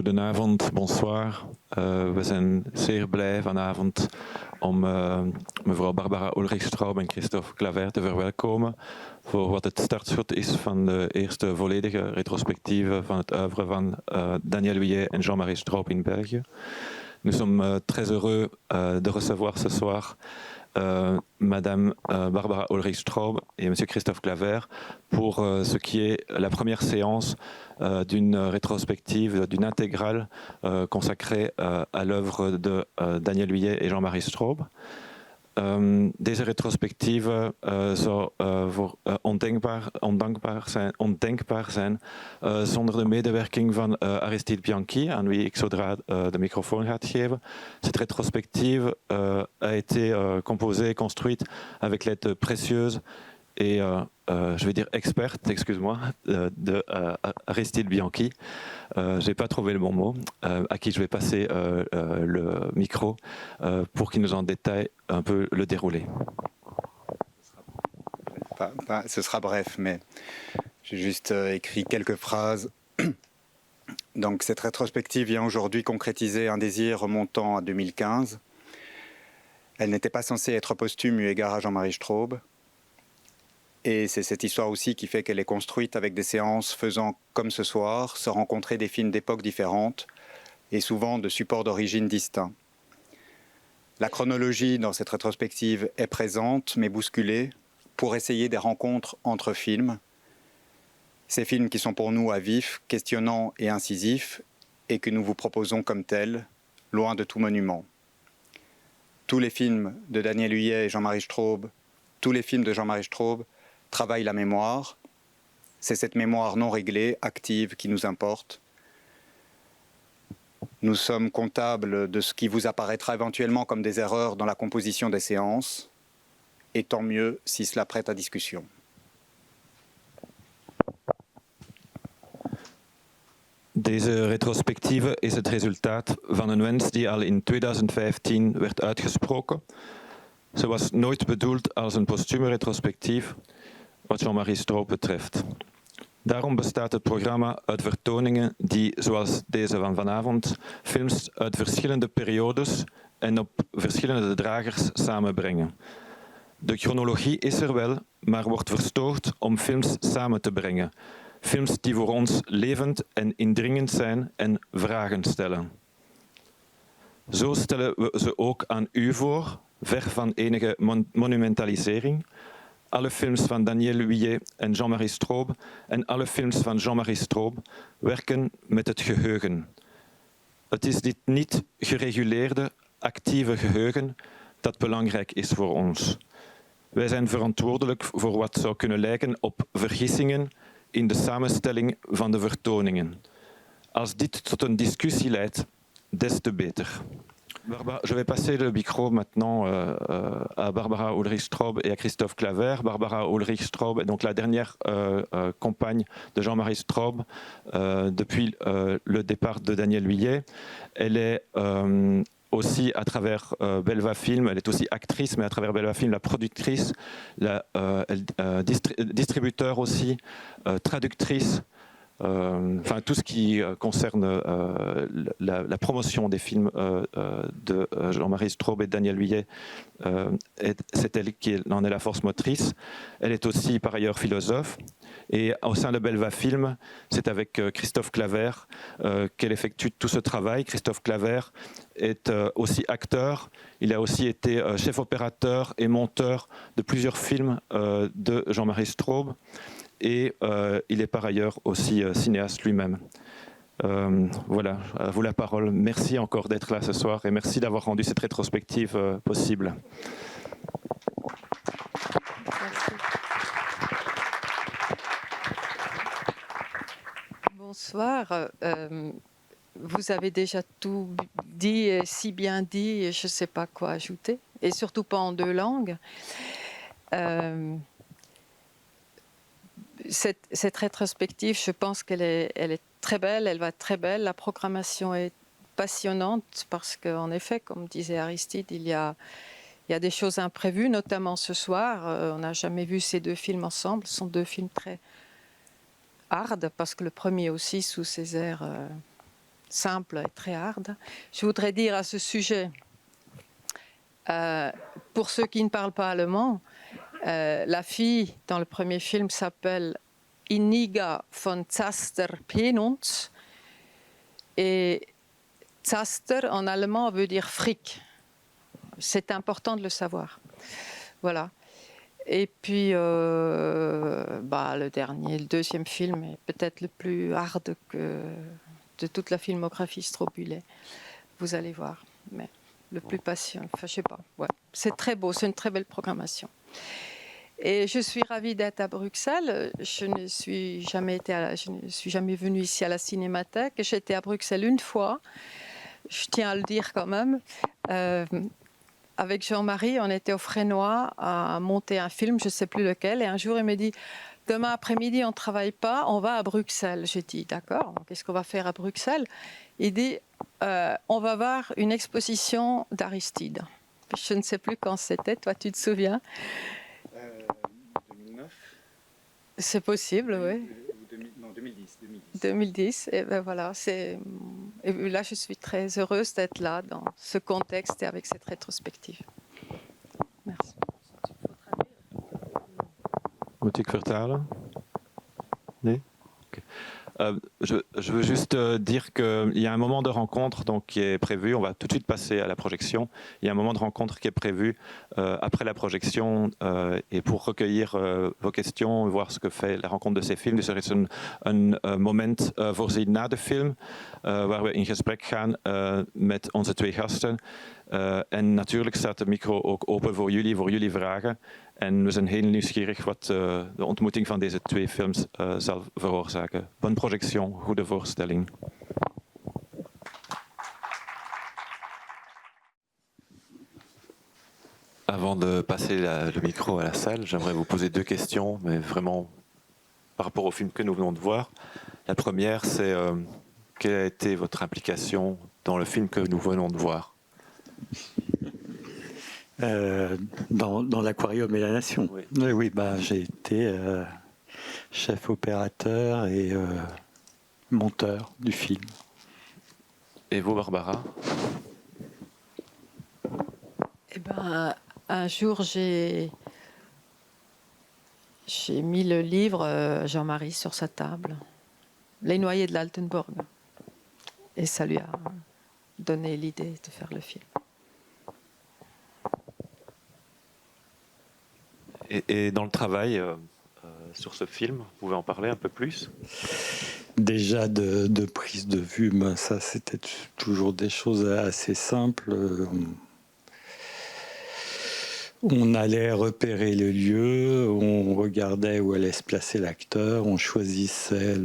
Goedenavond, bonsoir. We zijn zeer blij vanavond om mevrouw Barbara Ulrich-Straub en Christophe Claver te verwelkomen voor wat het startschot is van de eerste volledige retrospectieve van het oeuvre van Daniel Huillet en Jean-Marie Straub in België. Nous sommes très heureux de recevoir ce soir Madame Barbara Ulrich-Straub et Monsieur Christophe Claver pour ce qui est la première séance d'une rétrospective, d'une intégrale consacrée à l'œuvre de Daniel Huillet et Jean-Marie Straub. Deze retrospectieve zou ondenkbaar zijn zonder de medewerking van Aristide Bianchi, aan wie ik zodra de microfoon ga geven. Cette rétrospective a été composée, construite avec l'aide précieuse et je vais dire experte, excuse-moi, de Aristide Bianchi. J'ai pas trouvé le bon mot, à qui je vais passer le micro pour qu'il nous en détaille un peu le déroulé. Ce sera bref, mais j'ai juste écrit quelques phrases. Donc cette rétrospective vient aujourd'hui concrétiser un désir remontant à 2015. Elle n'était pas censée être posthume eu égard à Jean-Marie Straub. Et c'est cette histoire aussi qui fait qu'elle est construite avec des séances faisant, comme ce soir, se rencontrer des films d'époques différentes et souvent de supports d'origine distincts. La chronologie dans cette rétrospective est présente mais bousculée pour essayer des rencontres entre films. Ces films qui sont pour nous à vif, questionnants et incisifs et que nous vous proposons comme tels, loin de tout monument. Tous les films de Daniel Huillet et Jean-Marie Straub, tous les films de Jean-Marie Straub travaille la mémoire. C'est cette mémoire non réglée, active, qui nous importe. Nous sommes comptables de ce qui vous apparaîtra éventuellement comme des erreurs dans la composition des séances, et tant mieux si cela prête à discussion. Deze retrospectieve is het resultaat van een wens die al in 2015 werd uitgesproken. Ze was nooit bedoeld als een postume retrospectief, wat Jean-Marie Straub betreft. Daarom bestaat het programma uit vertoningen die, zoals deze van vanavond, films uit verschillende periodes en op verschillende dragers samenbrengen. De chronologie is er wel, maar wordt verstoord om films samen te brengen. Films die voor ons levend en indringend zijn en vragen stellen. Zo stellen we ze ook aan u voor, ver van enige monumentalisering. Alle films van Daniel Huillet en Jean-Marie Straub en alle films van Jean-Marie Straub werken met het geheugen. Het is dit niet gereguleerde, actieve geheugen dat belangrijk is voor ons. Wij zijn verantwoordelijk voor wat zou kunnen lijken op vergissingen in de samenstelling van de vertoningen. Als dit tot een discussie leidt, des te beter. Je vais passer le micro maintenant à Barbara Ulrich-Straub et à Christophe Claver. Barbara Ulrich-Straub est donc la dernière compagne de Jean-Marie Straub depuis le départ de Daniel Huillet. Elle est aussi à travers Belva Film, elle est aussi actrice, mais à travers Belva Film, la productrice, distributeur aussi, traductrice. Enfin, tout ce qui concerne la promotion des films de Jean-Marie Straub et de Daniel Huillet, c'est elle qui en est la force motrice. Elle est aussi par ailleurs philosophe. Et au sein de Belva Film, c'est avec Christophe Claver qu'elle effectue tout ce travail. Christophe Claver est aussi acteur. Il a aussi été chef opérateur et monteur de plusieurs films de Jean-Marie Straub. Et il est par ailleurs aussi cinéaste lui-même. Voilà, à vous la parole. Merci encore d'être là ce soir et merci d'avoir rendu cette rétrospective possible. Merci. Bonsoir. Vous avez déjà tout dit, et si bien dit, et je ne sais pas quoi ajouter, et surtout pas en deux langues. Cette rétrospective, je pense qu'elle est très belle, elle va être très belle. La programmation est passionnante parce qu'en effet, comme disait Aristide, il y a des choses imprévues, notamment ce soir. On n'a jamais vu ces deux films ensemble. Ce sont deux films très hard parce que le premier aussi, sous ses airs simple et très hard. Je voudrais dire à ce sujet, pour ceux qui ne parlent pas allemand, la fille dans le premier film s'appelle Iniga von Zaster-Penunz et Zaster en allemand veut dire fric. C'est important de le savoir. Voilà. Et puis, le deuxième film est peut-être le plus hard de toute la filmographie Strobulé. Vous allez voir. Mais le plus patient, enfin, je sais pas. Ouais. C'est très beau, c'est une très belle programmation. Et je suis ravie d'être à Bruxelles. Je ne suis jamais venue ici à la Cinémathèque. J'étais à Bruxelles une fois. Je tiens à le dire quand même. Avec Jean-Marie, on était au Frénois à monter un film, je ne sais plus lequel. Et un jour, il me dit, demain après-midi, on ne travaille pas, on va à Bruxelles. J'ai dit, d'accord, qu'est-ce qu'on va faire à Bruxelles? Il dit, on va voir une exposition d'Aristide. Je ne sais plus quand c'était, toi tu te souviens? 2009. C'est possible, oui. Non, 2010. 2010, et ben voilà. Et là, je suis très heureuse d'être là, dans ce contexte et avec cette rétrospective. Merci. Moet ik vertalen? Nee? Okay. Je veux juste dire qu'il y a un moment de rencontre donc, qui est prévu. On va tout de suite passer à la projection. Il y a un moment de rencontre qui est prévu après la projection et pour recueillir vos questions, voir ce que fait la rencontre de ces films. Dus er is een moment voorzien na de film waar we in gesprek gaan met onze twee gasten. En natuurlijk staat de micro ook open voor jullie vragen. En we zijn heel nieuwsgierig wat de ontmoeting van deze twee films zal veroorzaken. Bonne projection, goede voorstelling. Avant de passer le micro à la salle, j'aimerais vous poser deux questions, mais vraiment par rapport au film que nous venons de voir. La première, c'est quelle a été votre implication dans le film que nous venons de voir? Dans l'Aquarium et la Nation. Oui, oui j'ai été chef opérateur et monteur du film. Et vous, Barbara? Eh ben, un jour, j'ai mis le livre Jean-Marie sur sa table, Les Noyés de l'Altenborg. Et ça lui a donné l'idée de faire le film. Et dans le travail sur ce film, vous pouvez en parler un peu plus? Déjà de prise de vue, ben ça c'était toujours des choses assez simples. On allait repérer le lieu, on regardait où allait se placer l'acteur, on choisissait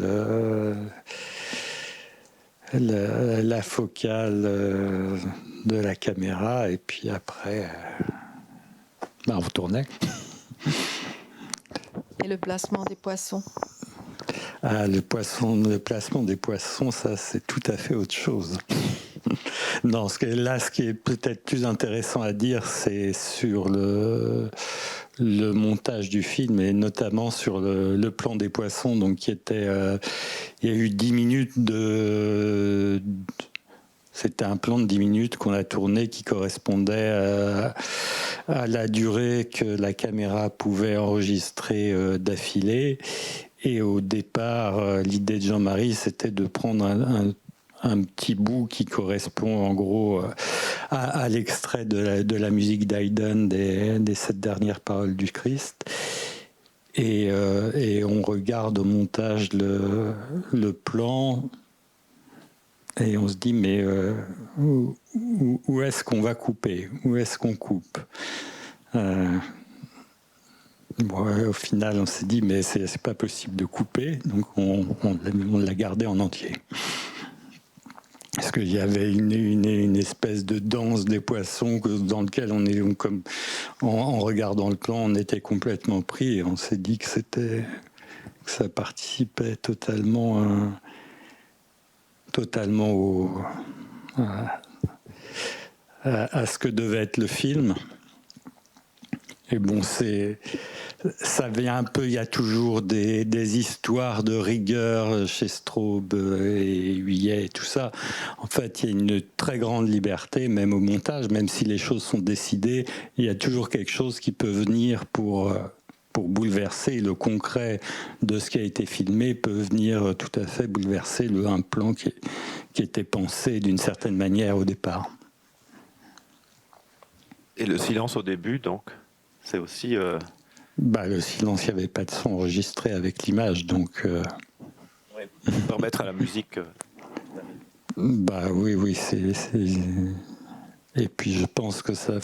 la focale de la caméra et puis après on tournait. Et le placement des poissons? Le placement des poissons, ça c'est tout à fait autre chose. Non, ce qui est peut-être plus intéressant à dire, c'est sur le montage du film et notamment sur le plan des poissons. Donc, il y a eu 10 minutes c'était un plan de 10 minutes qu'on a tourné qui correspondait à la durée que la caméra pouvait enregistrer d'affilée. Et au départ, l'idée de Jean-Marie, c'était de prendre un petit bout qui correspond en gros à l'extrait de la musique d'Haydn des 7 dernières paroles du Christ. Et on regarde au montage le plan et on se dit mais où est-ce qu'on va couper? Où est-ce qu'on coupe? Au final, on s'est dit mais c'est pas possible de couper, donc on l'a gardé en entier. Parce qu'il y avait une espèce de danse des poissons dans lequel en regardant le plan, on était complètement pris et on s'est dit que ça participait totalement à ce que devait être le film. Et bon, ça vient un peu, il y a toujours des histoires de rigueur chez Straub et Huillet et tout ça. En fait, il y a une très grande liberté, même au montage, même si les choses sont décidées, il y a toujours quelque chose qui peut venir pour bouleverser le concret de ce qui a été filmé, peut venir tout à fait bouleverser un plan qui était pensé d'une certaine manière au départ. Et le silence au début, donc, c'est aussi... Le silence, il n'y avait pas de son enregistré avec l'image, donc... permettre à la musique... Oui, Et puis je pense que ça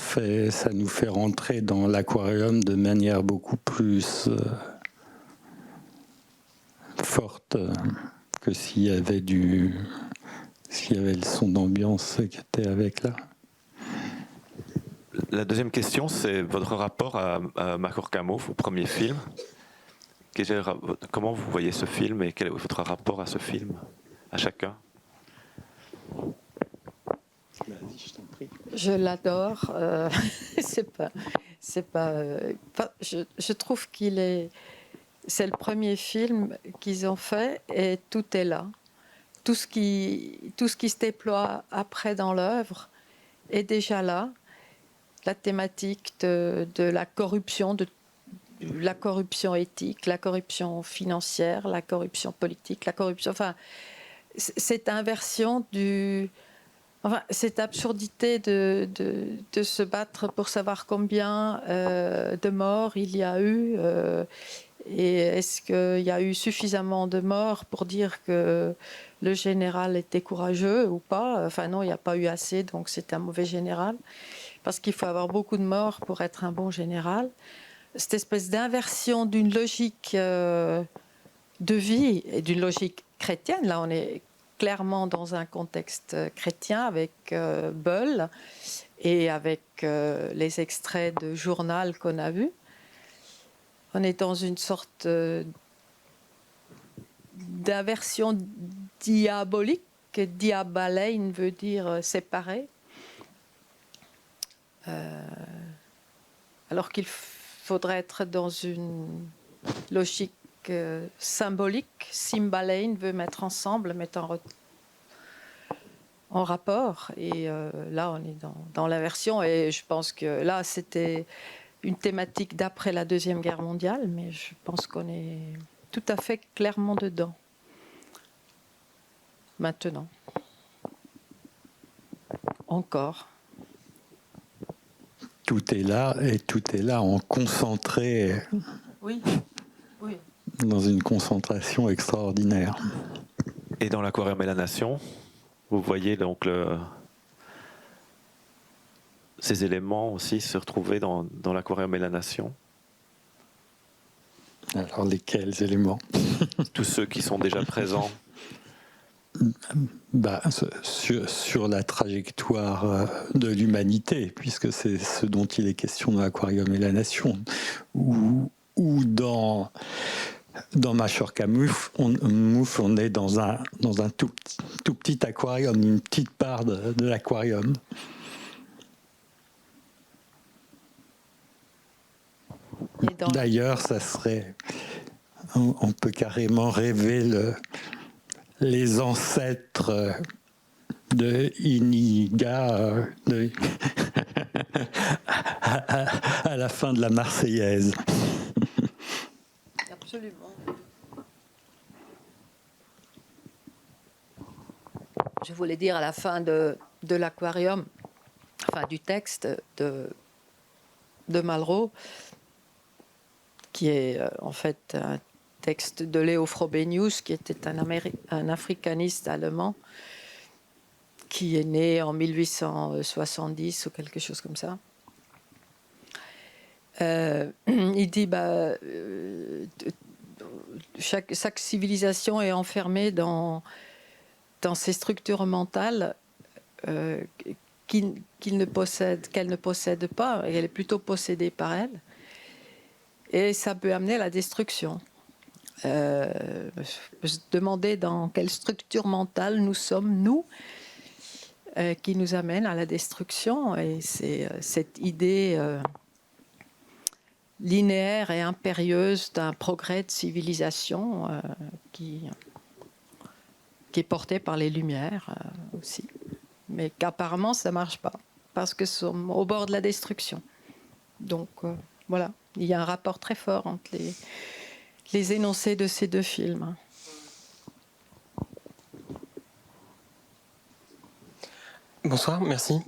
nous fait rentrer dans l'aquarium de manière beaucoup plus forte que s'il y avait le son d'ambiance qui était avec là. La deuxième question, c'est votre rapport à Mahor Kamov, au premier film. Comment vous voyez ce film et quel est votre rapport à ce film, à chacun? Je l'adore. Je trouve c'est le premier film qu'ils ont fait et tout est là. Tout ce qui se déploie après dans l'œuvre est déjà là. La thématique de la corruption, de la corruption éthique, la corruption financière, la corruption politique, la corruption... Enfin, cette inversion cette absurdité de se battre pour savoir combien de morts il y a eu et est-ce qu'il y a eu suffisamment de morts pour dire que le général était courageux ou pas? Enfin non, il n'y a pas eu assez, donc c'est un mauvais général. Parce qu'il faut avoir beaucoup de morts pour être un bon général. Cette espèce d'inversion d'une logique de vie et d'une logique chrétienne, là on est clairement dans un contexte chrétien avec Beul et avec les extraits de journal qu'on a vus. On est dans une sorte d'inversion diabolique. Diabalein veut dire séparé. Alors qu'il faudrait être dans une logique symbolique. Symbalein veut mettre ensemble, mettre en rapport. Et là, on est dans l'inversion. Et je pense que là, c'était une thématique d'après la Deuxième Guerre mondiale, mais je pense qu'on est tout à fait clairement dedans. Maintenant. Encore. Tout est là, et tout est là en concentré. Oui. Oui. Dans une concentration extraordinaire. Et dans l'aquarium et la nation, vous voyez donc ces éléments aussi se retrouver dans l'aquarium et la nation? Alors lesquels éléments? Tous ceux qui sont déjà présents. Sur la trajectoire de l'humanité, puisque c'est ce dont il est question dans l'aquarium et la nation, ou dans Mahor Kamov, on est dans un tout petit aquarium, une petite part de l'aquarium. D'ailleurs, ça serait... On peut carrément rêver les ancêtres de Iniga à la fin de la Marseillaise. Absolument. Je voulais dire à la fin de l'aquarium, enfin du texte de Malraux, qui est en fait un texte de Leo Frobenius, qui était un africaniste allemand, qui est né en 1870 ou quelque chose comme ça. Il dit chaque civilisation est enfermée dans ces structures mentales qu'elle ne possède pas, et elle est plutôt possédée par elle. Et ça peut amener à la destruction. Je me demandais dans quelle structure mentale nous sommes, nous, qui nous amène à la destruction. Et c'est cette idée linéaire et impérieuse d'un progrès de civilisation qui est porté par les Lumières aussi. Mais qu'apparemment, ça ne marche pas, parce que sont au bord de la destruction. Donc, voilà, il y a un rapport très fort entre les énoncés de ces deux films. Bonsoir, merci.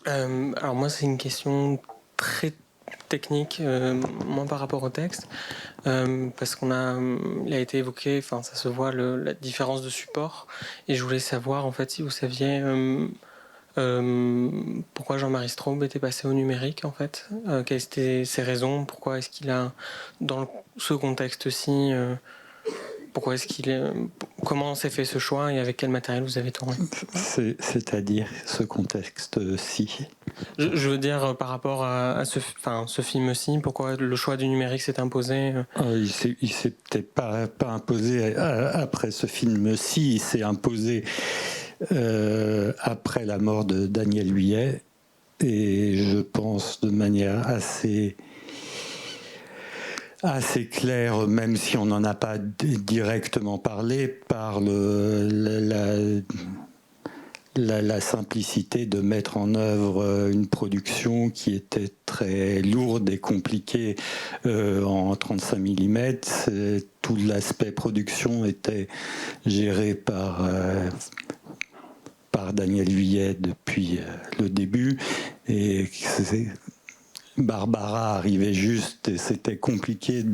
Alors moi, c'est une question très technique, moins par rapport au texte, parce il a été évoqué, enfin ça se voit la différence de support, et je voulais savoir en fait si vous saviez pourquoi Jean-Marie Straub était passé au numérique en fait, quelles étaient ses raisons, pourquoi est-ce qu'il a, dans ce contexte-ci, comment s'est fait ce choix et avec quel matériel vous avez tourné? C'est-à-dire ce contexte-ci. Je veux dire par rapport à ce film-ci, pourquoi le choix du numérique s'est imposé? Il s'est peut-être pas imposé après ce film-ci, il s'est imposé après la mort de Daniel Huyet, et je pense de manière assez clair, même si on n'en a pas directement parlé, par la simplicité de mettre en œuvre une production qui était très lourde et compliquée en 35 mm. Tout l'aspect production était géré par Daniel Huyet depuis le début, et Barbara arrivait juste et c'était compliqué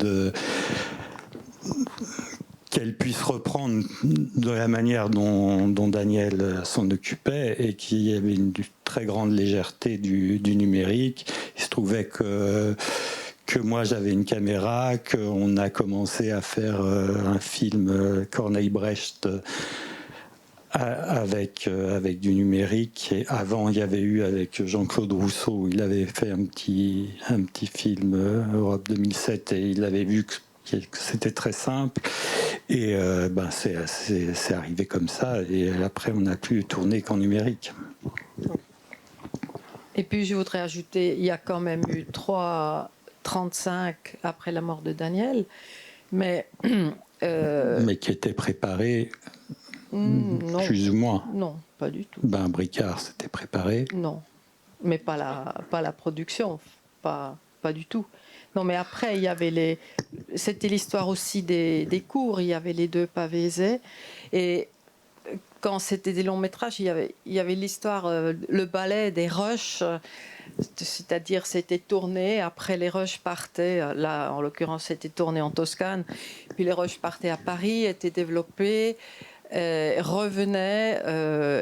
qu'elle puisse reprendre de la manière dont Daniel s'en occupait, et qu'il y avait une très grande légèreté du numérique. Il se trouvait que moi j'avais une caméra, qu'on a commencé à faire un film Corneille Brecht avec du numérique. Et avant, il y avait eu avec Jean-Claude Rousseau, il avait fait un petit film Europe 2007, et il avait vu que c'était très simple, et c'est arrivé comme ça, et après on n'a plus tourné qu'en numérique. Et puis je voudrais ajouter, il y a quand même eu 3,35 après la mort de Daniel, mais qui était préparé. Non, plus ou moins. Non, pas du tout. Bricard s'était préparé. Non, mais pas la production, pas du tout. Non, mais après, il y avait c'était l'histoire aussi des cours, il y avait les deux Pavésais, et quand c'était des longs métrages, il y avait l'histoire, le ballet des rushs, c'est-à-dire c'était tourné, après les rushs partaient, là en l'occurrence c'était tourné en Toscane, puis les rushs partaient à Paris, étaient développés, revenaient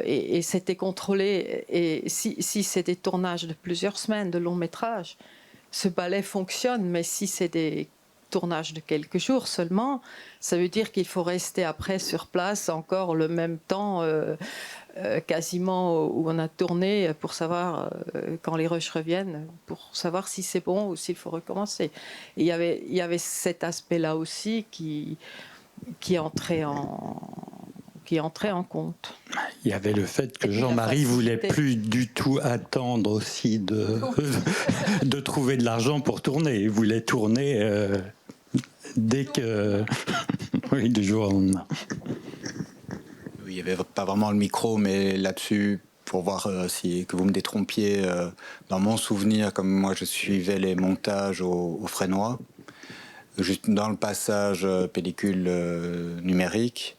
et c'était contrôlé. Et si c'est des tournages de plusieurs semaines, de longs métrages, ce ballet fonctionne, mais si c'est des tournages de quelques jours seulement, ça veut dire qu'il faut rester après sur place encore le même temps quasiment où on a tourné pour savoir quand les rushs reviennent, pour savoir si c'est bon ou s'il faut recommencer. Et il y avait cet aspect-là aussi qui entrait en compte. Il y avait le fait que Jean-Marie voulait plus du tout attendre aussi de trouver de l'argent pour tourner. Il voulait tourner dès que... oui, du jour au lendemain. Oui, il n'y avait pas vraiment le micro, mais là-dessus, pour voir que vous me détrompiez, dans mon souvenir, comme moi je suivais les montages au Fresnois, juste dans le passage pellicule numérique.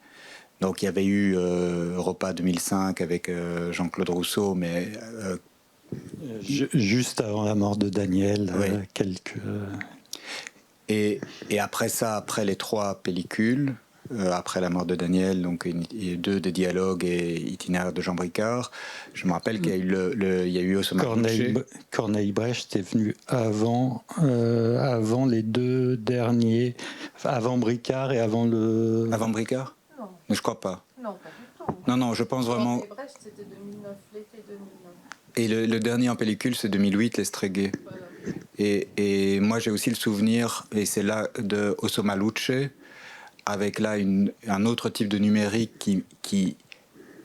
Donc il y avait eu Europa 2005 avec Jean-Claude Rousseau, mais... juste avant la mort de Daniel, oui. quelques... Et après ça, après les 3 pellicules, après la mort de Daniel, donc 2 des dialogues et itinéraire de Jean Bricard, je me rappelle qu'il y a eu, il y a eu Osama Corneille Brecht est venu avant les 2 derniers, avant Bricard et avant le... Avant Bricard ? Non. Mais je crois pas. Non, pas du tout. Non, je pense vraiment... Brecht, c'était 2009, l'été 2009. Et le dernier en pellicule, c'est 2008, l'Estrégué. Voilà. Et moi, j'ai aussi le souvenir, et c'est là, de Osoma Luce, avec là un autre type de numérique qui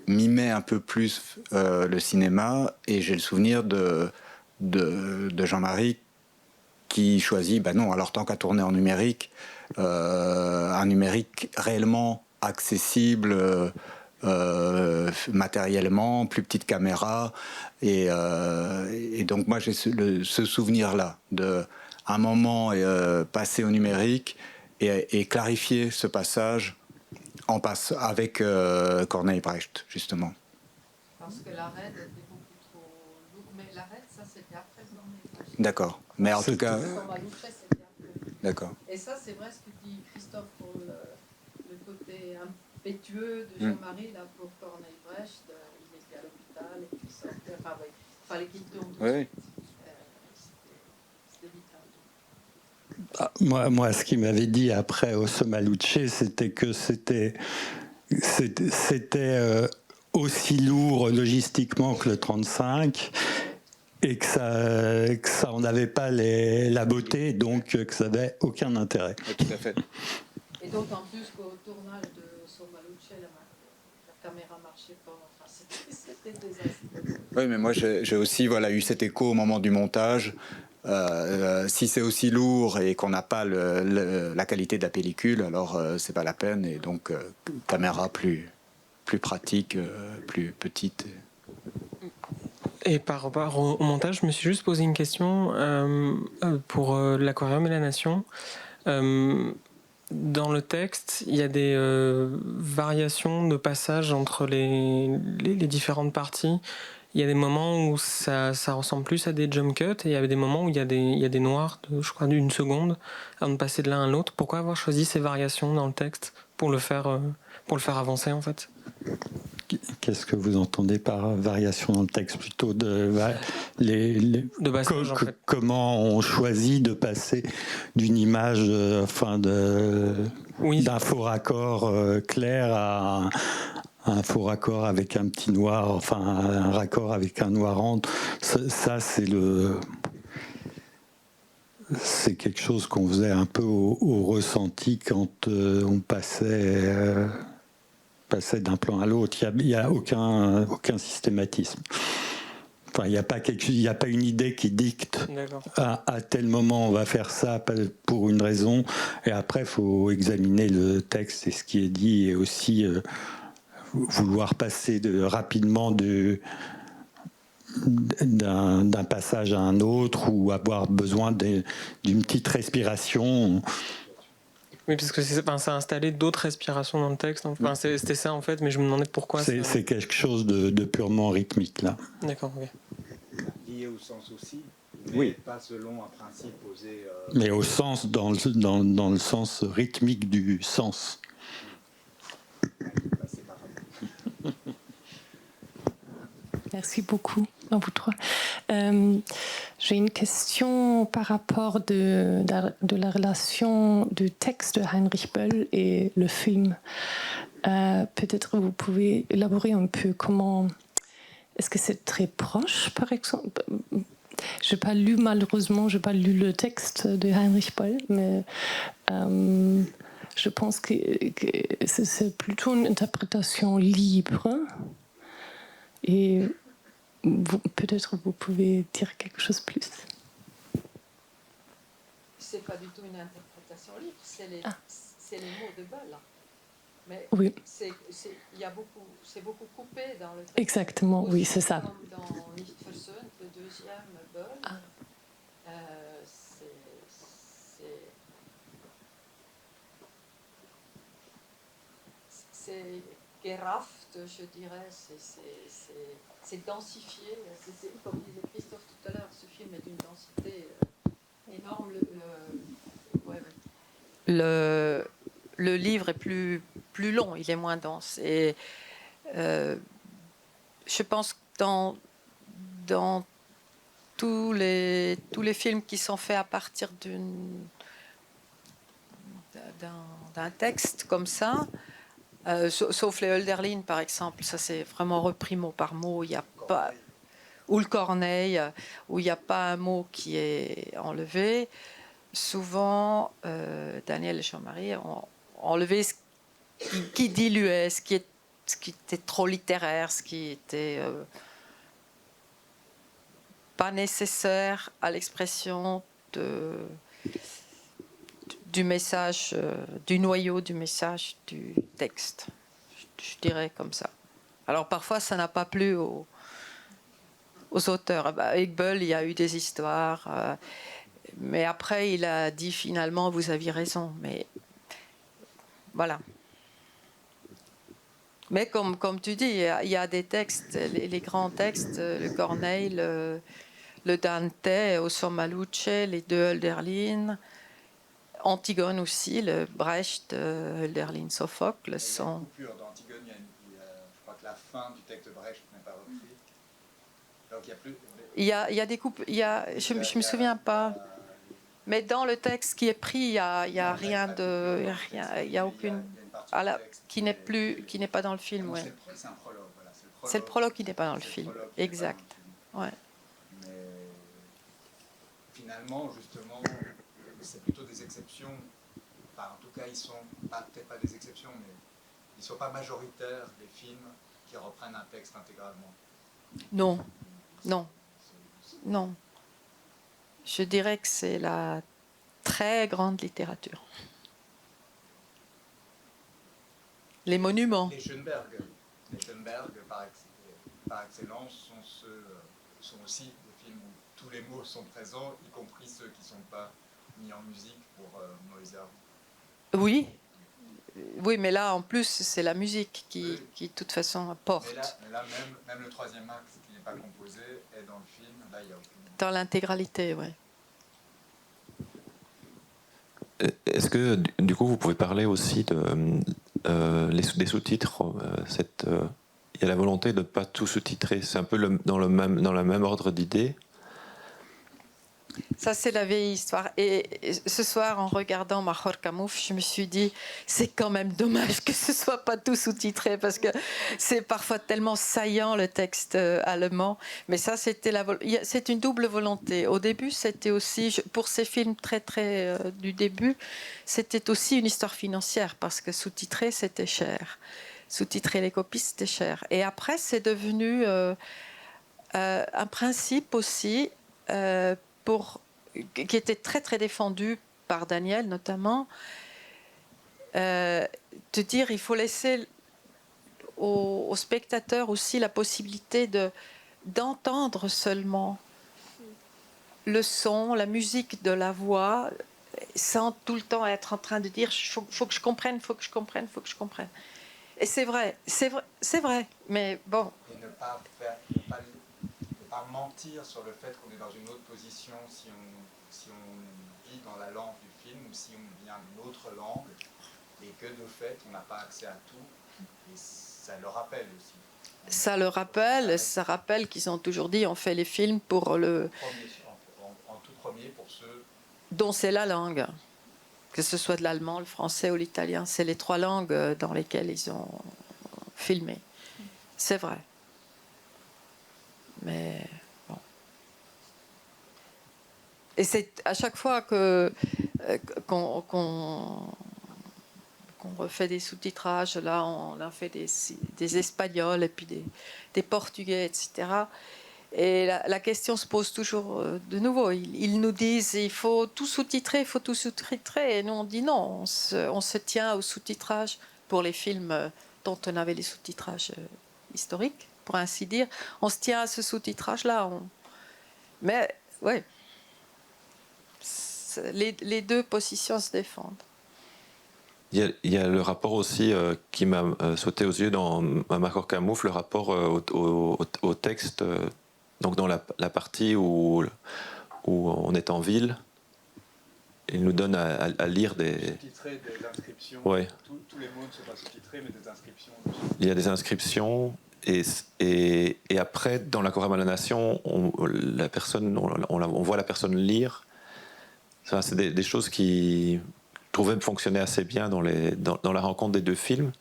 mimait un peu plus le cinéma, et j'ai le souvenir de Jean-Marie qui choisit, ben non, alors tant qu'à tourner en numérique, un numérique réellement accessible matériellement, plus petite caméra, et donc moi j'ai ce souvenir-là de un moment passé au numérique et clarifier ce passage avec Corneille Brecht, justement. Parce que l'arrêt était beaucoup trop lourd. Mais l'arrêt, ça, c'était après Corneille Brecht. D'accord. Mais en tout cas... C'était après. D'accord. Et ça, c'est vrai ce que dit Christophe pour le côté impétueux de Jean-Marie, là, pour Corneille Brecht. Il était à l'hôpital et puis il sortait. Enfin, oui, il fallait qu'il tourne tout de suite. C'était vital. Moi, ce qu'il m'avait dit après au Sommaluce, c'était que c'était aussi lourd logistiquement que le 35 et que ça en avait pas la beauté, donc que ça n'avait aucun intérêt. Oui, tout à fait. Et d'autant plus qu'au tournage de Sommaluce, la caméra marchait pas. Enfin, c'était désastreux. Oui, mais moi j'ai aussi eu cet écho au moment du montage. Si c'est aussi lourd et qu'on n'a pas la qualité de la pellicule, alors c'est pas la peine. Et donc caméra plus pratique, plus petite. Et par rapport au montage, je me suis juste posé une question pour l'Aquarium et la Nation. Dans le texte, il y a des variations de passage entre les différentes parties. Il y a des moments où ça ressemble plus à des jump cuts et il y a des moments où il y a des noirs, je crois, d'une seconde avant de passer de l'un à l'autre. Pourquoi avoir choisi ces variations dans le texte pour le faire avancer, en fait? Qu'est-ce que vous entendez par variation dans le texte? Plutôt de passage, en fait. Comment on choisit de passer d'une image, d'un faux raccord clair à un faux raccord avec un petit noir, enfin un raccord avec un noir entre. Ça c'est quelque chose qu'on faisait un peu au ressenti quand on passait d'un plan à l'autre. Il n'y a aucun systématisme. Enfin, il n'y a pas une idée qui dicte à tel moment on va faire ça pour une raison, et après il faut examiner le texte et ce qui est dit, et aussi vouloir passer rapidement d'un passage à un autre, ou avoir besoin d'une petite respiration. Oui, parce que ça a installé d'autres respirations dans le texte. Enfin, c'était ça en fait, mais je me demandais pourquoi. C'est quelque chose de purement rythmique là. D'accord, ok. Lié au sens aussi, mais pas selon un principe posé. Mais au sens, dans le sens rythmique du sens. Merci beaucoup à vous trois. J'ai une question par rapport de la relation du texte de Heinrich Böll et le film. Peut-être vous pouvez élaborer un peu comment... Est-ce que c'est très proche, par exemple? Malheureusement, je n'ai pas lu le texte de Heinrich Böll, mais je pense que c'est plutôt une interprétation libre. Et peut-être vous pouvez dire quelque chose de plus. C'est pas du tout une interprétation libre, c'est les mots de Böll. Mais oui. C'est beaucoup coupé dans le texte. Exactement, aussi, oui, c'est ça. Comme dans Nichtversöhnt, le deuxième Böll. C'est gerafft, je dirais, c'est densifié. Comme disait Christophe tout à l'heure, ce film est d'une densité énorme. Le livre est plus long, il est moins dense. Et je pense que dans tous les films qui sont faits à partir d'un texte comme ça, sauf les Hölderlin par exemple, ça c'est vraiment repris mot par mot, il y a pas, ou le Corneille, où il n'y a pas un mot qui est enlevé. Souvent, Daniel et Jean-Marie ont enlevé ce qui diluait, ce qui était trop littéraire, ce qui était pas nécessaire à l'expression du message, du noyau du message du texte. Je dirais comme ça. Alors parfois, ça n'a pas plu aux auteurs. Iqbal, il y a eu des histoires, mais après, il a dit finalement, vous aviez raison. Mais voilà. Mais comme tu dis, il y a des textes, les grands textes, le Corneille, le Dante, Ossor Maluce, les deux Hölderlin, Antigone aussi, le Brecht, Hölderlin, Sophocle sont... d'Antigone, je crois que la fin du texte de Brecht n'est pas repris. Donc il y a plus... Il y a des coupes, je ne me souviens pas. Mais dans le texte qui est pris, il y a rien de... Il y a aucune... qui n'est pas dans le film, ouais. C'est un prologue, voilà. C'est le prologue qui n'est pas dans le film, exact. Ouais. Mais finalement, justement, c'est plutôt des exceptions. Enfin, en tout cas, ils sont peut-être pas des exceptions, mais ils ne sont pas majoritaires des films qui reprennent un texte intégralement. Non, non, non. Je dirais que c'est la très grande littérature. Les monuments. Les Schoenberg, par excellence, sont aussi des films où tous les mots sont présents, y compris ceux qui ne sont pas mis en musique pour Mozart. Oui. Oui, mais là, en plus, c'est la musique qui de toute façon, porte. Mais là même le troisième acte qui n'est pas composé est dans le film. Là, il y a aucune... Dans l'intégralité, oui. Est-ce que, du coup, vous pouvez parler aussi des sous-titres il y a la volonté de ne pas tout sous-titrer. C'est un peu dans le même ordre d'idées. Ça, c'est la vieille histoire. Et ce soir, en regardant Mahor Kamouf, je me suis dit, c'est quand même dommage que ce soit pas tout sous-titré, parce que c'est parfois tellement saillant, le texte allemand. Mais ça, c'est une double volonté. Au début, c'était aussi, pour ces films très du début, c'était aussi une histoire financière, parce que sous-titrer, c'était cher. Sous-titrer les copies, c'était cher. Et après, c'est devenu un principe aussi, qui était très défendu par Daniel notamment, de dire il faut laisser aux spectateurs aussi la possibilité d'entendre seulement le son, la musique de la voix, sans tout le temps être en train de dire faut que je comprenne, faut que je comprenne, faut que je comprenne. Et c'est vrai, mais bon. Et ne pas mentir sur le fait qu'on est dans une autre position si on vit dans la langue du film ou si on vient d'une autre langue et que de fait on n'a pas accès à tout, et ça le rappelle aussi. Ça rappelle qu'ils ont toujours dit on fait les films pour le... En tout premier pour ceux dont c'est la langue, que ce soit de l'allemand, le français ou l'italien, c'est les trois langues dans lesquelles ils ont filmé. C'est vrai. Mais bon. Et c'est à chaque fois qu'on refait des sous-titrages, là on a fait des Espagnols et puis des Portugais, etc. Et la question se pose toujours de nouveau. Ils nous disent il faut tout sous-titrer, et nous on dit non, on se tient au sous-titrage pour les films dont on avait les sous-titrages historiques, pour ainsi dire. On se tient à ce sous-titrage-là. Mais oui, les deux positions se défendent. Il y a le rapport aussi qui m'a sauté aux yeux dans Mahor Kamouf, le rapport au texte, donc dans la partie où on est en ville. Il nous donne à lire des... Sous-titrer des inscriptions. Ouais. Tous les mots ne sont pas sous-titrés, mais des inscriptions. Il y a des inscriptions et après, dans la Chorale à la Nation, on voit la personne lire. Ça, c'est des choses qui trouvaient fonctionner assez bien dans la rencontre des deux films.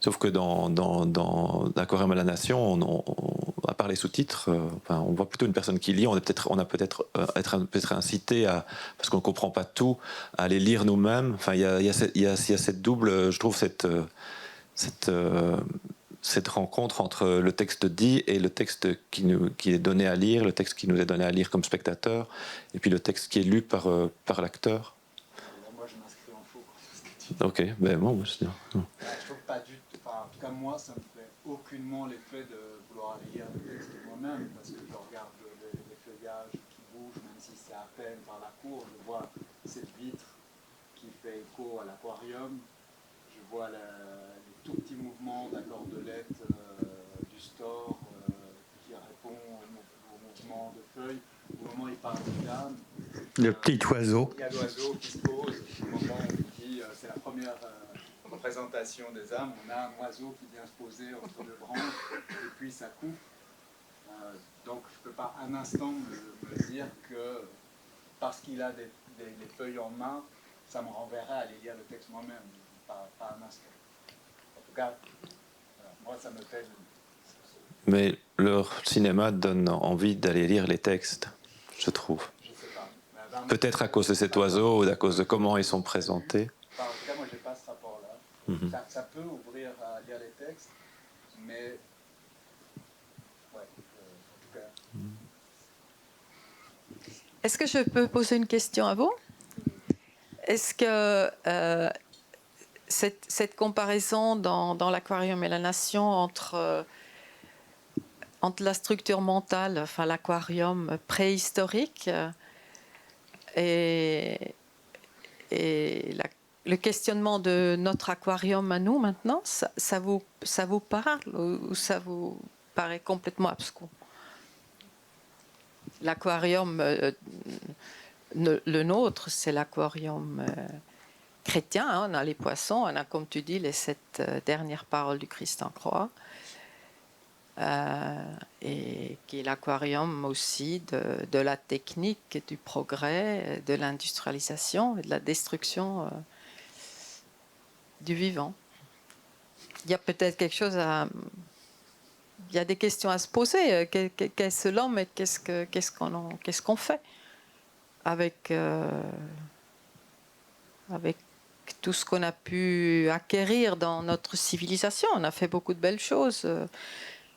Sauf que dans la Chorale à la Nation, à part les sous-titres, on voit plutôt une personne qui lit. On a peut-être être incité parce qu'on ne comprend pas tout, à les lire nous-mêmes. Enfin, il y a cette double, je trouve, cette rencontre entre le texte dit et le texte qui est donné à lire, le texte qui nous est donné à lire comme spectateur, et puis le texte qui est lu par l'acteur. Moi, je m'inscris en faux sur ce que tu dis. Ok, ben bon, je dis. Je trouve pas du tout. Enfin, en tout cas, moi, ça me fait aucunement l'effet de vouloir aller lire le texte moi-même, parce que je regarde les feuillages qui bougent, même si c'est à peine par la cour. Je vois cette vitre qui fait écho à l'aquarium. Je vois les tout petits mouvements d'accordelette du store qui répond au mouvement de feuilles. Au moment où il parle de l'âme, Le petit oiseau. il y a l'oiseau qui se pose. Au moment où il dit c'est la première représentation des âmes, on a un oiseau qui vient se poser entre deux branches et puis ça coupe. Donc je ne peux pas un instant me dire que parce qu'il a des feuilles en main, ça me renverrait à aller lire le texte moi-même. Pas un instant. En tout cas, voilà, moi ça me fait... Mais leur cinéma donne envie d'aller lire les textes, je trouve. Je sais pas. Peut-être à cause de cet oiseau ou à cause de comment ils sont présentés. Enfin, en tout cas, moi j'ai pas ce rapport-là. Ça peut ouvrir à lire les textes, mais... Ouais, en tout cas... Est-ce que je peux poser une question à vous? Est-ce que cette comparaison dans l'Aquarium et la Nation entre la structure mentale, enfin l'aquarium préhistorique et le questionnement de notre aquarium à nous maintenant, ça vous parle ou ça vous paraît complètement abscon? L'aquarium, le nôtre, c'est l'aquarium chrétien. Hein, on a les poissons, on a, comme tu dis, les 7 dernières paroles du Christ en croix. Et qui est l'aquarium aussi de la technique, du progrès, de l'industrialisation et de la destruction du vivant. Il y a peut-être quelque chose à... Il y a des questions à se poser. Qu'est-ce l'homme et qu'est-ce qu'on fait avec tout ce qu'on a pu acquérir dans notre civilisation? On a fait beaucoup de belles choses.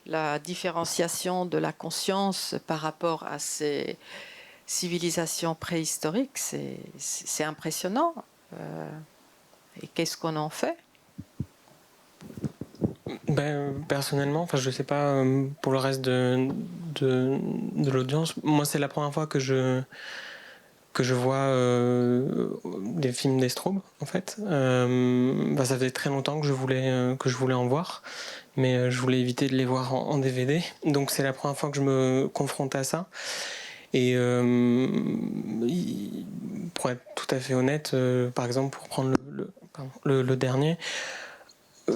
La différenciation de la conscience par rapport à ces civilisations préhistoriques, c'est impressionnant. Et qu'est-ce qu'on en fait? Personnellement, je ne sais pas pour le reste de l'audience, moi c'est la première fois que je vois des films d'Estraube en fait. Ça faisait très longtemps que je voulais en voir, mais je voulais éviter de les voir en DVD, donc c'est la première fois que je me confronte à ça. Et pour être tout à fait honnête, par exemple pour prendre le dernier,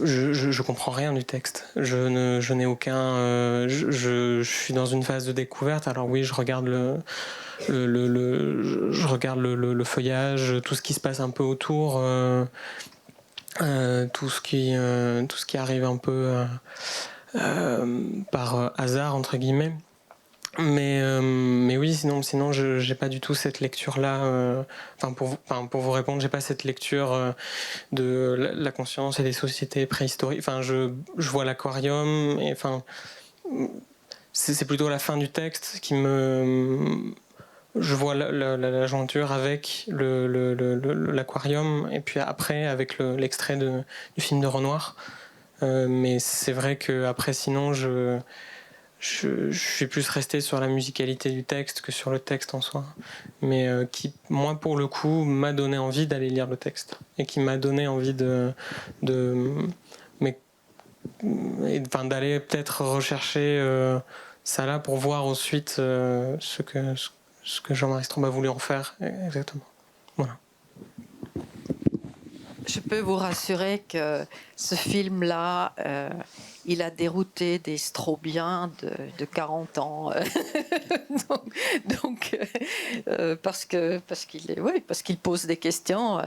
je comprends rien du texte. Je n'ai aucun. Je suis dans une phase de découverte. Alors oui, je regarde je regarde le feuillage, tout ce qui se passe un peu autour, tout ce qui arrive un peu par hasard entre guillemets. Mais oui, sinon j'ai pas du tout cette lecture-là. Pour vous répondre, j'ai pas cette lecture de la conscience et des sociétés préhistoriques. Je vois l'aquarium et c'est plutôt la fin du texte qui me... Je vois la jointure avec l'aquarium et puis après avec l'extrait du film de Renoir. Mais c'est vrai que après sinon je suis plus resté sur la musicalité du texte que sur le texte en soi, mais qui, moi, pour le coup, m'a donné envie d'aller lire le texte et qui m'a donné envie d'aller peut-être rechercher ça là pour voir ensuite ce que Jean-Marie Estraube a voulu en faire exactement. Voilà. Je peux vous rassurer que ce film-là, il a dérouté des strobiens de 40 ans. Parce qu'il pose des questions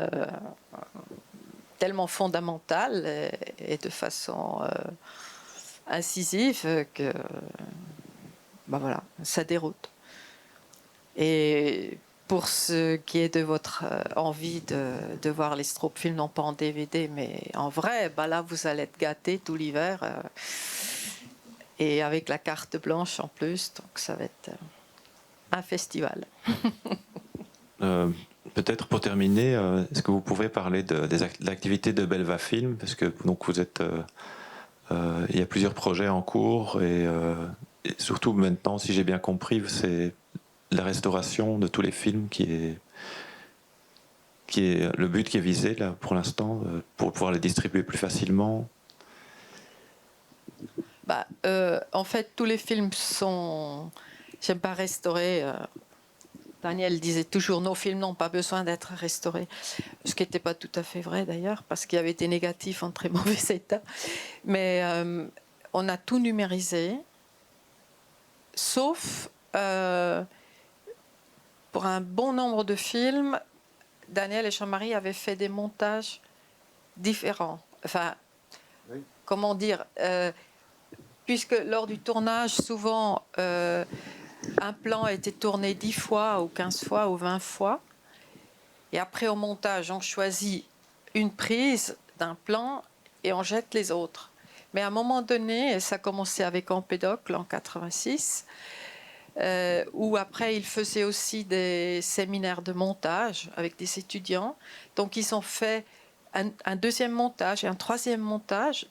tellement fondamentales et de façon incisive que voilà, ça déroute. Et pour ce qui est de votre envie de voir les Strobe films, non pas en DVD, mais en vrai, bah là, vous allez être gâtés tout l'hiver. Et avec la carte blanche en plus, donc ça va être un festival. Peut-être pour terminer, est-ce que vous pouvez parler de l'activité de Belva Film, parce que donc vous êtes, il y a plusieurs projets en cours et surtout maintenant, si j'ai bien compris, c'est la restauration de tous les films qui est le but qui est visé là pour l'instant, pour pouvoir les distribuer plus facilement. Bah, en fait, tous les films sont, j'aime pas restaurer. Daniel disait toujours nos films n'ont pas besoin d'être restaurés, ce qui n'était pas tout à fait vrai d'ailleurs, parce qu'il y avait des négatifs en très mauvais état. Mais on a tout numérisé, sauf pour un bon nombre de films, Daniel et Jean-Marie avaient fait des montages différents. Enfin, oui. Comment dire puisque lors du tournage, souvent, un plan a été tourné 10 fois ou 15 fois ou 20 fois. Et après, au montage, on choisit une prise d'un plan et on jette les autres. Mais à un moment donné, et ça a commencé avec Empédocle en 86, où après, ils faisaient aussi des séminaires de montage avec des étudiants. Donc, ils ont fait un deuxième montage et un troisième montage.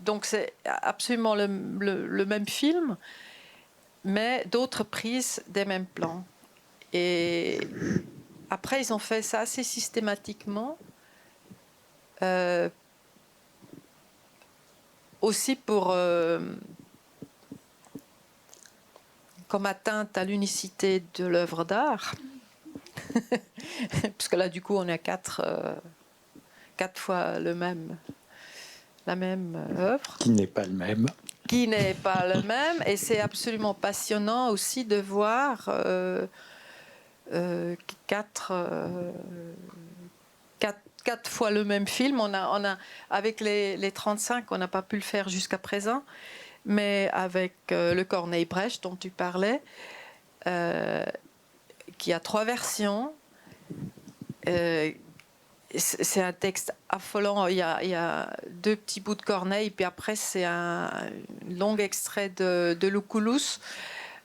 Donc, c'est absolument le même film, mais d'autres prises des mêmes plans. Et après, ils ont fait ça assez systématiquement, aussi pour comme atteinte à l'unicité de l'œuvre d'art, parce que là, du coup, on a quatre fois la même œuvre. Qui n'est pas le même. Qui n'est pas le même, et c'est absolument passionnant aussi de voir quatre fois le même film. On a avec les 35, on n'a pas pu le faire jusqu'à présent, mais avec le Corneille-Brecht dont tu parlais, qui a 3 versions. C'est un texte affolant. Il y a 2 petits bouts de Corneille, puis après c'est un long extrait de Lucullus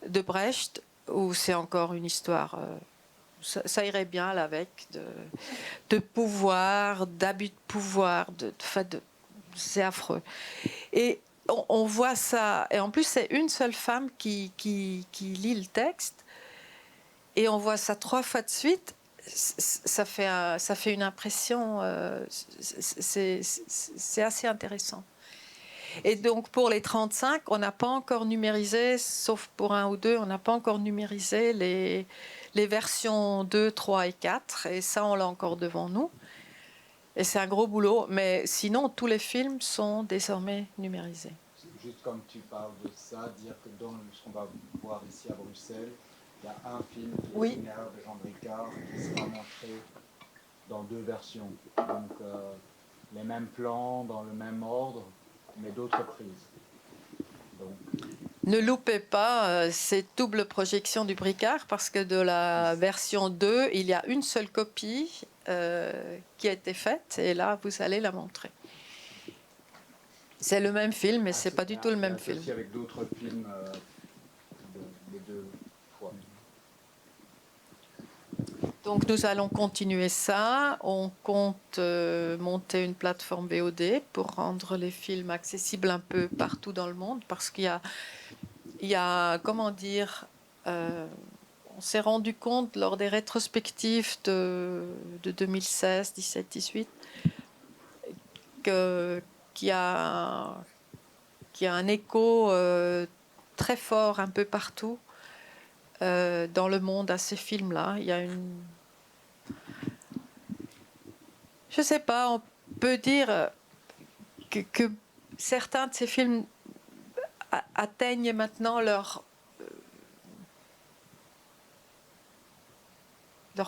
de Brecht, où c'est encore une histoire. Ça irait bien là avec de pouvoir, d'abus de pouvoir, c'est affreux. Et on voit ça. Et en plus, c'est une seule femme qui lit le texte, et on voit ça 3 fois de suite. Ça fait une impression, c'est assez intéressant. Et donc pour les 35, on n'a pas encore numérisé, sauf pour 1 ou 2, on n'a pas encore numérisé les versions 2, 3 et 4, et ça on l'a encore devant nous. Et c'est un gros boulot, mais sinon tous les films sont désormais numérisés. Juste comme tu parles de ça, dire que dans ce qu'on va voir ici à Bruxelles, il y a un film qui est oui. Itinéraire de Jean Bricard qui sera montré dans 2 versions. Donc les mêmes plans, dans le même ordre, mais d'autres prises. Donc... Ne loupez pas cette double projection du Bricard, parce que de la version 2, il y a une seule copie qui a été faite, et là, vous allez la montrer. C'est le même film, mais c'est pas du tout le même film. Aussi avec d'autres films, les 2 fois. Donc nous allons continuer ça. On compte monter une plateforme VOD pour rendre les films accessibles un peu partout dans le monde, parce qu'il y a comment dire, on s'est rendu compte lors des rétrospectives de 2016, 17, 18 qu'il y a un écho très fort un peu partout dans le monde à ces films-là. Il y a une... Je ne sais pas, on peut dire que certains de ces films atteignent maintenant leur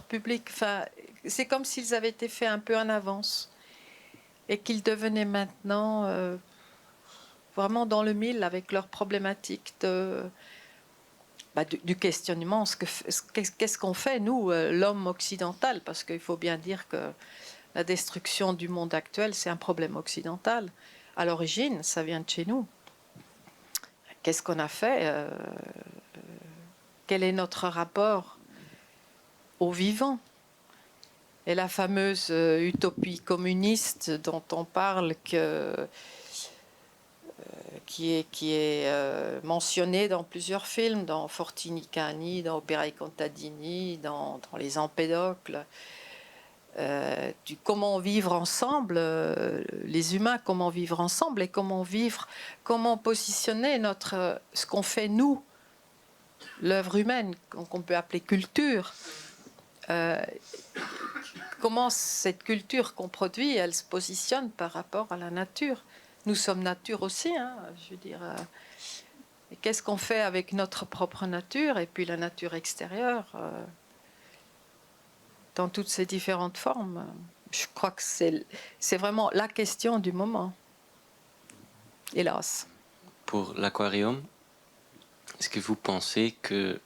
public. Enfin, c'est comme s'ils avaient été faits un peu en avance et qu'ils devenaient maintenant vraiment dans le mille avec leurs problématiques du questionnement, qu'est-ce qu'on fait, nous, l'homme occidental, parce qu'il faut bien dire que la destruction du monde actuel, c'est un problème occidental. À l'origine, ça vient de chez nous. Qu'est-ce qu'on a fait Quel est notre rapport au vivant? Et la fameuse utopie communiste dont on parle, qui est mentionnée dans plusieurs films, dans Fortini Cani, dans Opera e Contadini, dans Les Empédocles, du comment vivre ensemble, les humains, comment vivre ensemble et comment positionner ce qu'on fait nous, l'œuvre humaine, qu'on peut appeler culture. Comment cette culture qu'on produit, elle se positionne par rapport à la nature. Nous sommes nature aussi, hein, je veux dire. Et qu'est-ce qu'on fait avec notre propre nature et puis la nature extérieure dans toutes ces différentes formes? Je crois que c'est vraiment la question du moment, hélas. Pour l'aquarium, est-ce que vous pensez que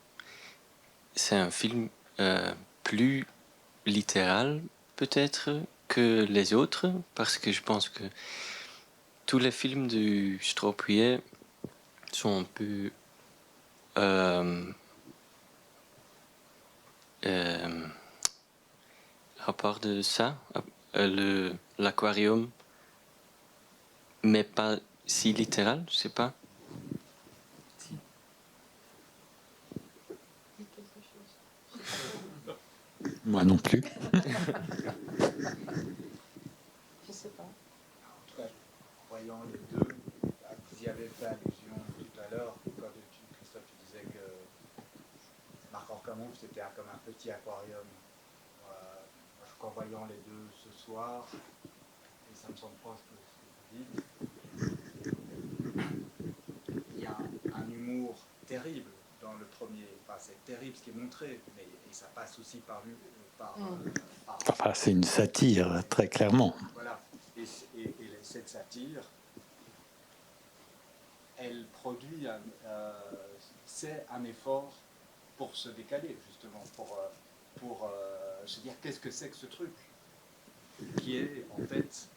c'est un film plus littéral peut-être que les autres? Parce que je pense que tous les films du Straupier sont un peu à part de ça, l'aquarium, mais pas si littéral, je sais pas. Moi non plus. Je sais pas. En tout cas, en voyant les deux, vous y avez fait allusion tout à l'heure, quand Christophe, tu disais que Marc Orcamont, c'était comme un petit aquarium. En voyant les deux ce soir, et ça me semble proche de ce que vous dites, il y a un humour terrible dans le premier. Enfin, c'est terrible ce qui est montré, mais et ça passe aussi par Enfin, c'est une satire, très clairement. Voilà. Et cette satire, elle produit c'est un effort pour se décaler, justement, pour se dire qu'est-ce que c'est que ce truc, qui est en fait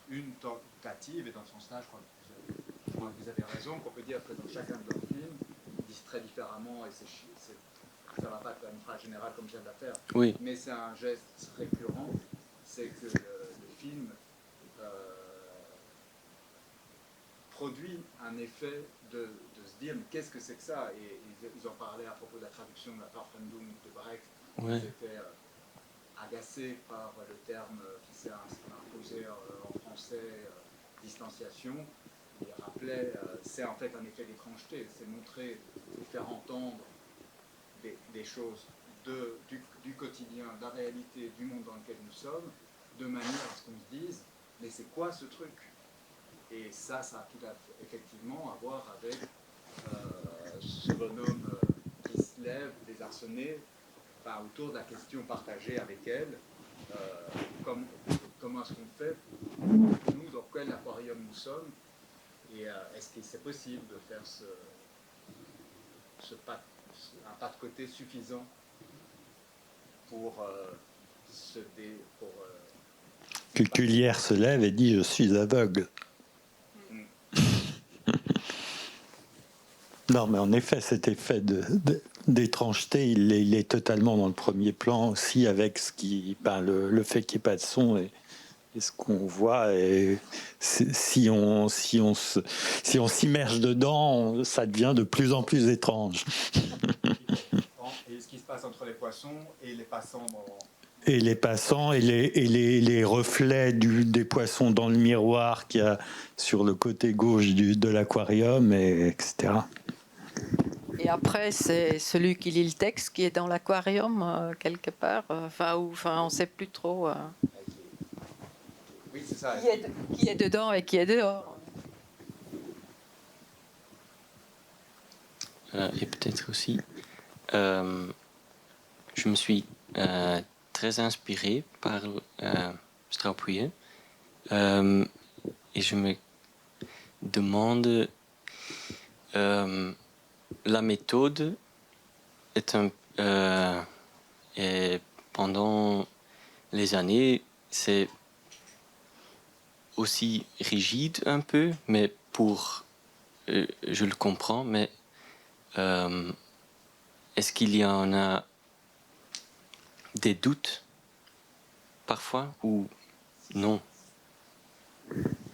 une tentative, et dans ce sens-là, je crois que vous avez raison, qu'on peut dire que dans chacun de leurs films, ils disent très différemment, et ça ne va pas être une phrase générale comme je viens de la faire, Oui. mais c'est un geste récurrent, c'est que le film produit un effet de se dire mais qu'est-ce que c'est que ça, et ils en parlaient à propos de la traduction de la Verfremdung de Brecht. Ouais. Ils étaient agacés par le terme qui s'est imposé en français, distanciation. Ils rappelaient c'est en fait un effet d'étrangeté, c'est montrer, faire entendre des choses du quotidien, de la réalité, du monde dans lequel nous sommes, de manière à ce qu'on se dise mais c'est quoi ce truc? Et ça a tout à fait, effectivement à voir avec ce bonhomme qui se lève désarçonné, enfin, autour de la question partagée avec elle, comment est-ce qu'on fait, nous, dans quel aquarium nous sommes, et est-ce que c'est possible de faire un pas de côté suffisant pour Cuculière se lève et dit « Je suis aveugle ». Non, mais en effet, cet effet d'étrangeté, il est totalement dans le premier plan aussi, avec le fait qu'il n'y ait pas de son et ce qu'on voit. Et si on s'immerge dedans, ça devient de plus en plus étrange. Et ce qui se passe entre les poissons et les passants Et les passants et les reflets des poissons dans le miroir qu'il y a sur le côté gauche de l'aquarium, etc. Et après, c'est celui qui lit le texte qui est dans l'aquarium, quelque part. On ne sait plus trop oui, c'est ça. qui est dedans et qui est dehors. Et peut-être aussi, je me suis très inspiré par Straupier et je me demande la méthode est et pendant les années, c'est aussi rigide un peu, mais je le comprends, mais est-ce qu'il y en a des doutes parfois ou non?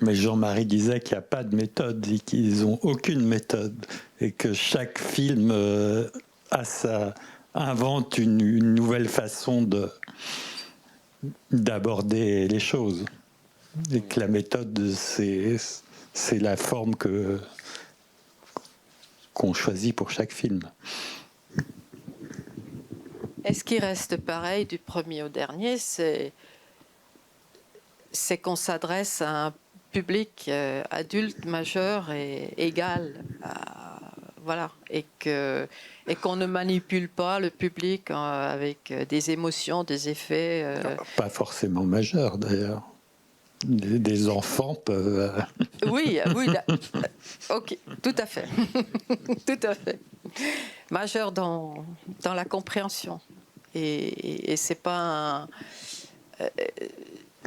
Mais Jean-Marie disait qu'il n'y a pas de méthode, et qu'ils n'ont aucune méthode, et que chaque film invente une nouvelle façon d'aborder les choses. Et que la méthode, c'est la forme qu'on choisit pour chaque film. Et ce qui reste pareil du premier au dernier, c'est qu'on s'adresse à un public adulte, majeur et égal. Voilà. Et qu'on ne manipule pas le public avec des émotions, des effets. Pas forcément majeur, d'ailleurs. Des enfants peuvent... Oui, ok, tout à fait. Tout à fait. Majeur dans la compréhension. Et c'est pas un...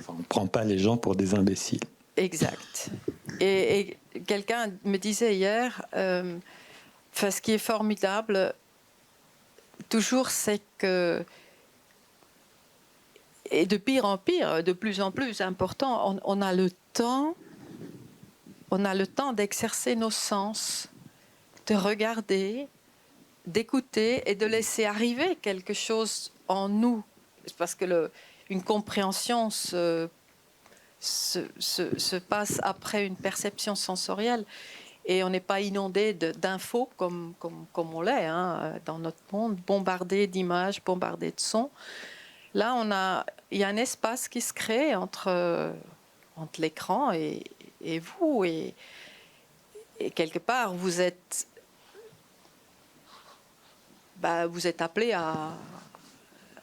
on ne prend pas les gens pour des imbéciles. Exact. Et quelqu'un me disait hier, ce qui est formidable, toujours, c'est que, et de pire en pire, de plus en plus important, on a le temps d'exercer nos sens, de regarder, d'écouter et de laisser arriver quelque chose en nous. Parce que une compréhension se passe après une perception sensorielle et on n'est pas inondé d'infos comme on l'est dans notre monde, bombardé d'images, bombardé de sons. Là, il y a un espace qui se crée entre l'écran et vous et quelque part vous êtes appelé à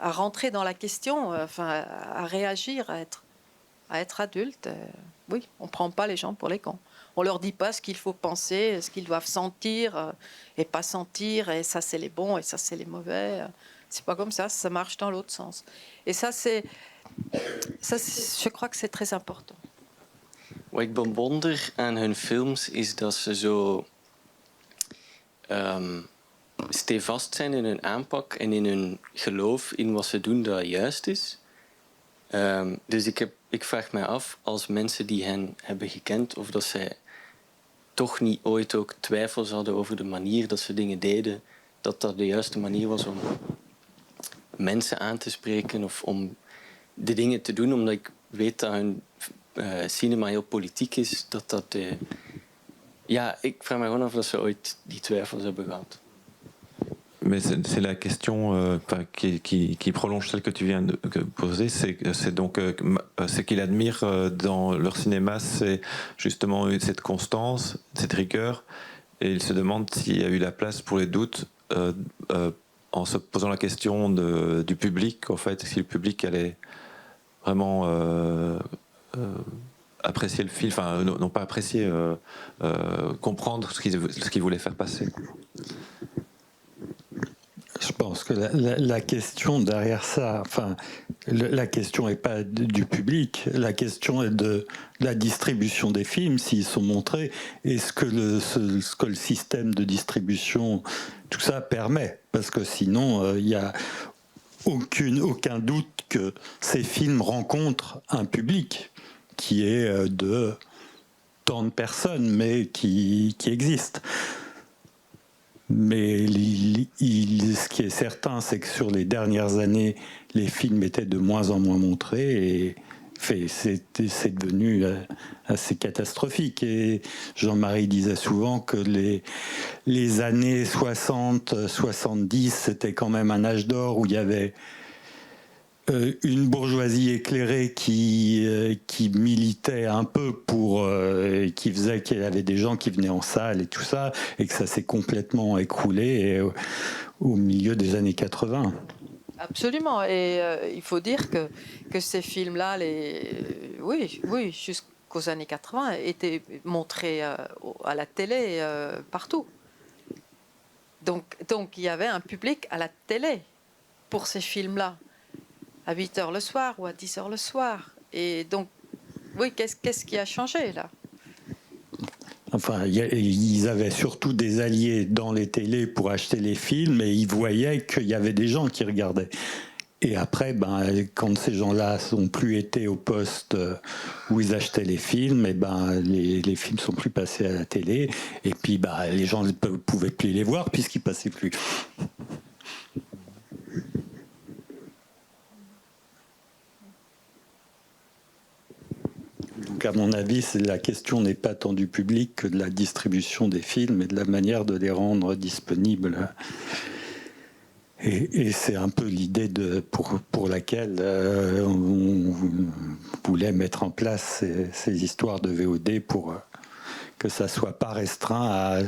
rentrer dans la question, à réagir, à être adulte. Oui, on ne prend pas les gens pour les cons. On ne leur dit pas ce qu'il faut penser, ce qu'ils doivent sentir et pas sentir, et ça c'est les bons et ça c'est les mauvais. C'est pas comme ça marche dans l'autre sens. Et ça, je crois que c'est très important. Wat ik bewonder aan hun films is dat ze zo stevast zijn in hun aanpak en in hun geloof in wat ze doen dat juist is. Dus ik vraag mij af, als mensen die hen hebben gekend, of dat zij toch niet ooit ook twijfels hadden over de manier dat ze dingen deden, dat de juiste manier was om mensen aan te spreken of om de dingen te doen, omdat ik weet dat hun cinema heel politiek is, ik vraag me gewoon af dat ze ooit die twijfels hebben gehad. Mais c'est la question qui prolonge celle que tu viens de poser, ce qu'il admire dans leur cinéma, c'est justement cette constance, cette rigueur, et il se demande s'il y a eu la place pour les doutes en se posant la question du public, en fait, si le public allait vraiment apprécier le film, enfin non pas apprécier, comprendre ce qu'il voulait faire passer. Je pense que la question derrière ça, la question n'est pas du public, la question est de la distribution des films, s'ils sont montrés, et ce que le système de distribution, tout ça permet. Parce que sinon, il n'y a aucun doute que ces films rencontrent un public qui est de tant de personnes, mais qui existe. Mais ce qui est certain, c'est que sur les dernières années, les films étaient de moins en moins montrés et c'est devenu assez catastrophique. Et Jean-Marie disait souvent que les années 60, 70, c'était quand même un âge d'or où il y avait une bourgeoisie éclairée qui militait un peu qui faisait qu'il y avait des gens qui venaient en salle et tout ça, et que ça s'est complètement écroulé au milieu des années 80. Absolument, et il faut dire que ces films-là, oui, jusqu'aux années 80, étaient montrés à la télé partout. Donc il y avait un public à la télé pour ces films-là, à 8h le soir ou à 10h le soir. Et donc, oui, qu'est-ce qui a changé là? Enfin, ils avaient surtout des alliés dans les télés pour acheter les films et ils voyaient qu'il y avait des gens qui regardaient. Et après, quand ces gens-là n'ont plus été au poste où ils achetaient les films, les films sont plus passés à la télé. Et puis, les gens ne pouvaient plus les voir puisqu'ils passaient plus. Donc, à mon avis, la question n'est pas tant du public que de la distribution des films et de la manière de les rendre disponibles. Et c'est un peu l'idée pour laquelle on voulait mettre en place ces histoires de VOD pour que ça soit pas restreint à...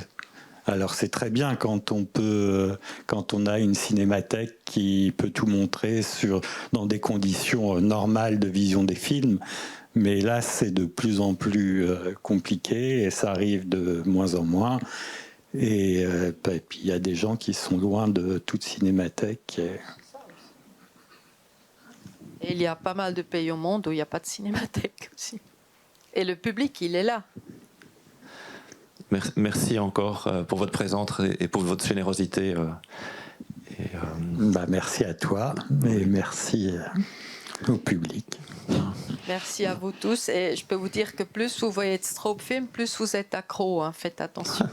Alors c'est très bien quand on a une cinémathèque qui peut tout montrer dans des conditions normales de vision des films, mais là c'est de plus en plus compliqué et ça arrive de moins en moins. Et puis il y a des gens qui sont loin de toute cinémathèque. Et il y a pas mal de pays au monde où il n'y a pas de cinémathèque aussi. Et le public, il est là. Merci encore pour votre présence et pour votre générosité. Merci à toi et merci au public. Merci à vous tous. Et je peux vous dire que plus vous voyez de Strobe Film, plus vous êtes accro. Hein. Faites attention.